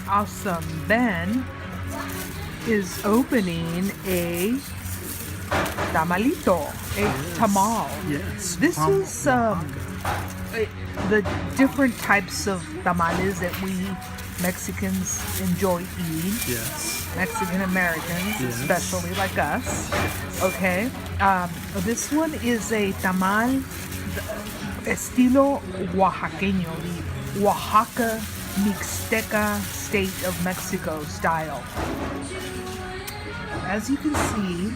Awesome. Ben is opening a tamalito, a tamal. Yes. This is the different types of tamales that we Mexicans enjoy eating. Yes. Mexican Americans, Yes. especially like us. Okay. This one is a tamal estilo oaxaqueño, the Oaxaca Mixteca state of Mexico style. As you can see,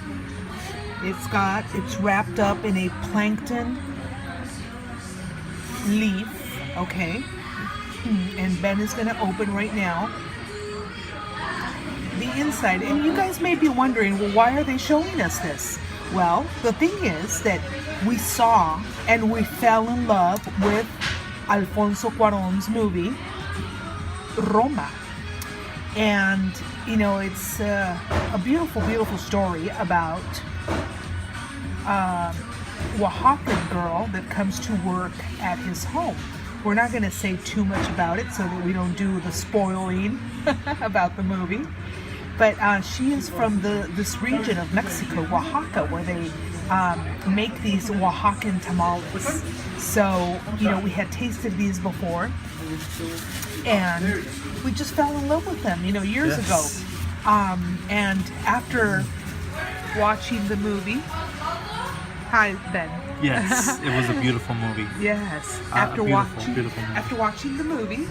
it's wrapped up in a plankton leaf, okay? And Ben is gonna open right now the inside. And you guys may be wondering, well, why are they showing us this? Well, the thing is that we saw and we fell in love with Alfonso Cuarón's movie, Roma. And, you know, it's a beautiful, beautiful story about a Oaxacan girl that comes to work at his home. We're not going to say too much about it so that we don't do the spoiling about the movie. But she is from this region of Mexico, Oaxaca, where they make these Oaxacan tamales. So, you know, we had tasted these before, and we just fell in love with them, you know, years ago. And after watching the movie, hi, Ben. Yes, it was a beautiful movie. Yes. Beautiful movie. After watching the movie,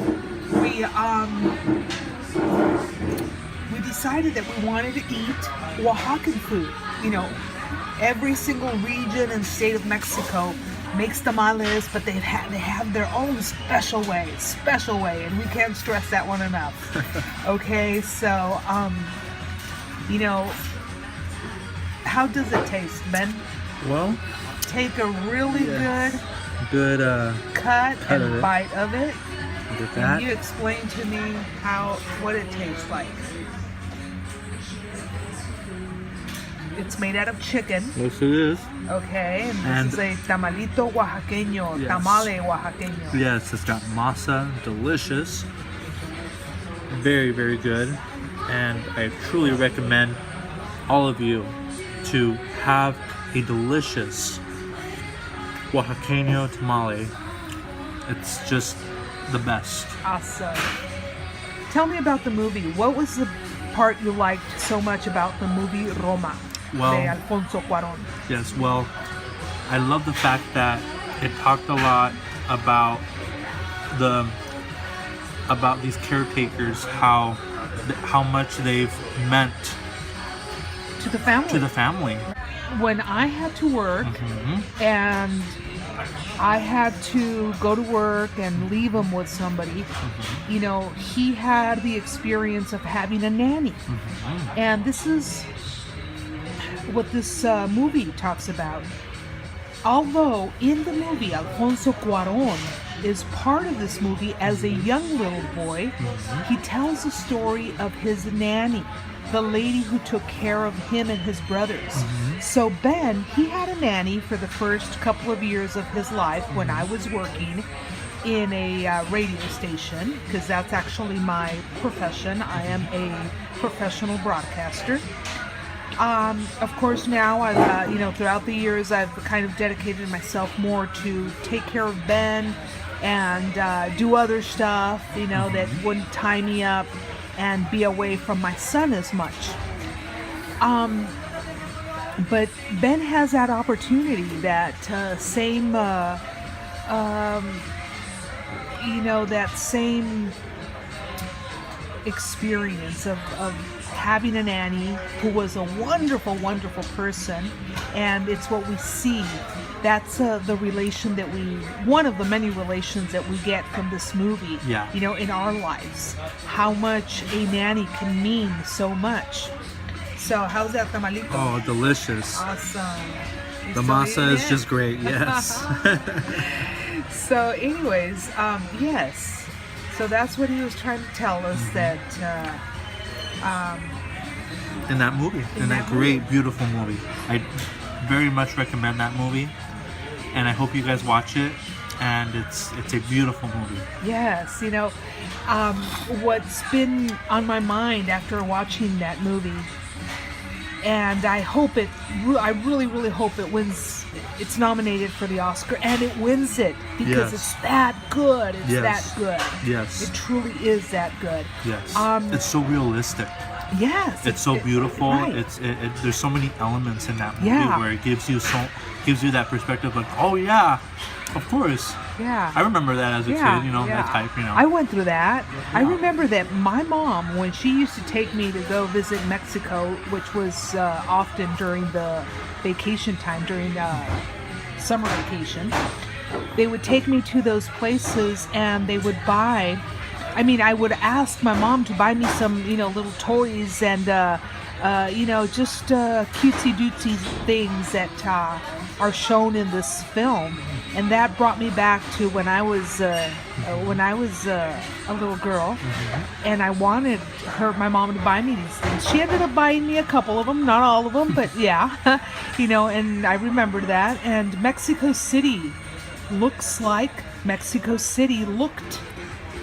we decided that we wanted to eat Oaxacan food. You know, every single region and state of Mexico makes tamales, but they have their own special way, and we can't stress that one enough. Okay, so you know, how does it taste, Ben? Well, Take a really good cut of and it. bite of it. Look at Can that. you explain to me what it tastes like? It's made out of chicken. Yes, it is. Okay, and And- this is a tamalito oaxaqueño, Yes. tamale oaxaqueño. Yes, it's got masa, delicious, very, very good, and I truly recommend all of you to have a delicious Oaxaqueño tamale. It's just the best. Awesome. Tell me about the movie. What was the part you liked so much about the movie Roma Well- de Alfonso Cuarón? Yes, well, I love the fact that it talked a lot about these caretakers, how much they've meant To the family. to the family. When I had to work Mm-hmm. and I had to go to work and leave him with somebody, Mm-hmm. you know, he had the experience of having a nanny. Mm-hmm. And this is what this movie talks about. Although in the movie, Alfonso Cuarón is part of this movie as a young little boy, he tells the story of his nanny, the lady who took care of him and his brothers. So Ben, he had a nanny for the first couple of years of his life when I was working in a radio station, because that's actually my profession. I am a professional broadcaster. Of course, now I've, you know, throughout the years, I've kind of dedicated myself more to take care of Ben and do other stuff, you know, that wouldn't tie me up and be away from my son as much. But Ben has that opportunity, that same, you know, that same experience of having a nanny who was a wonderful, wonderful person, and it's what we see. That's the relation that one of the many relations that we get from this movie, Yeah. you know, in our lives. How much a nanny can mean so much. So, how's that tamalito? Oh, delicious. Awesome. You The still masa eating is it? just great, yes. So, anyways, yes. So that's what he was trying to tell us, that In that movie, in that great, beautiful movie. I very much recommend that movie, and I hope you guys watch it. and it's a beautiful movie. Yes, what's been on my mind after watching that movie, and I really, really hope it wins. It's nominated for the Oscar, and it wins it because Yes. it's that good. It's Yes. that good. Yes. It truly is that good. Yes. Um, It's so realistic. Yes. It's so beautiful. Right. There's so many elements in that movie Yeah. where it gives you that perspective like, oh yeah, of course. Yeah. I remember that as a kid, that type, I went through that. I remember that my mom, when she used to take me to go visit Mexico, which was often during the vacation time, during summer vacation, they would take me to those places and they would buy. I would ask my mom to buy me some, little toys and, just cutesy dootsy things that are shown in this film, and that brought me back to when I was a little girl, and I wanted my mom to buy me these things. She ended up buying me a couple of them, not all of them, but yeah, and I remembered that. And Mexico City looks like Mexico City looked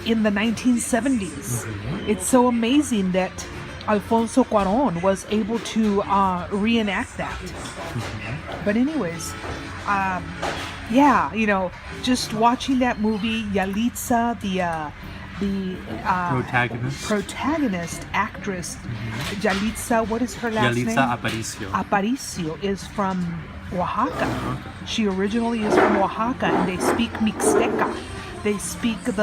in the 1970s. It's so amazing that Alfonso Cuarón was able to reenact that. But anyways, just watching that movie, Yalitza, the protagonist actress, Yalitza, what is her last name? Yalitza Aparicio. Aparicio is from Oaxaca. She originally is from Oaxaca, and they speak Mixteca. They speak they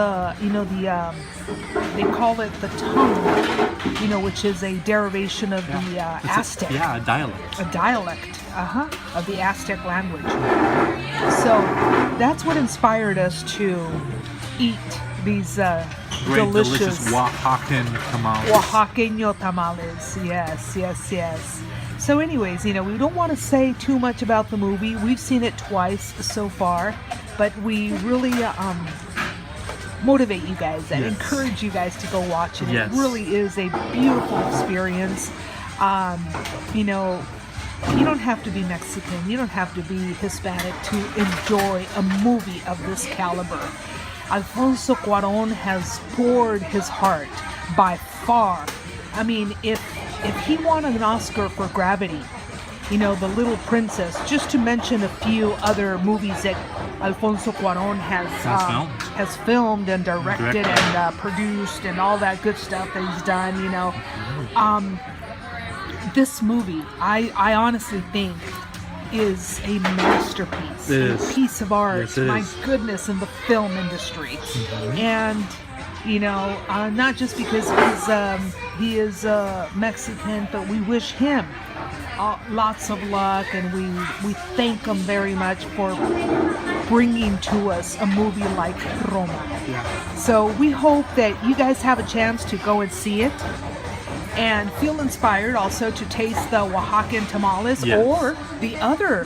call it the tongue, which is a derivation of the Aztec. A dialect. A dialect, of the Aztec language. So that's what inspired us to eat these Great, delicious Oaxacan tamales. Oaxaqueño tamales. Yes. So anyways, we don't want to say too much about the movie. We've seen it twice so far, but we really motivate you guys and encourage you guys to go watch it. Yes. It really is a beautiful experience. You don't have to be Mexican, you don't have to be Hispanic to enjoy a movie of this caliber. Alfonso Cuarón has poured his heart by far. If he won an Oscar for Gravity, The Little Princess, just to mention a few other movies that Alfonso Cuarón has filmed and directed and produced and all that good stuff that he's done, this movie, I honestly think, is a masterpiece, a piece of art. Yes, my goodness, in the film industry. And not just because he is Mexican, but we wish him lots of luck, and we thank him very much for bringing to us a movie like Roma. So we hope that you guys have a chance to go and see it and feel inspired also to taste the Oaxacan tamales or the other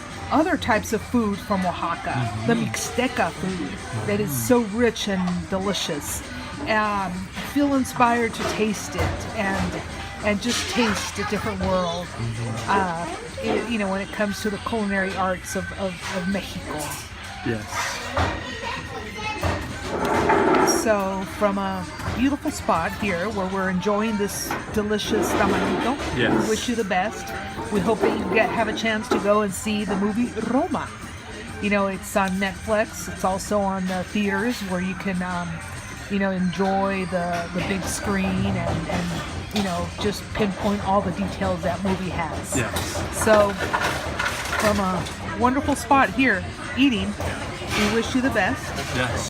types of food from Oaxaca, the Mixteca food that is so rich and delicious. Feel inspired to taste it and just taste a different world, when it comes to the culinary arts of Mexico. Yes. So from a beautiful spot here where we're enjoying this delicious tamalito, Yes. we wish you the best. We hope that you have a chance to go and see the movie Roma. It's on Netflix. It's also on the theaters where you can, enjoy the big screen and just pinpoint all the details that movie has. Yes. So from a wonderful spot here eating, we wish you the best. Yes.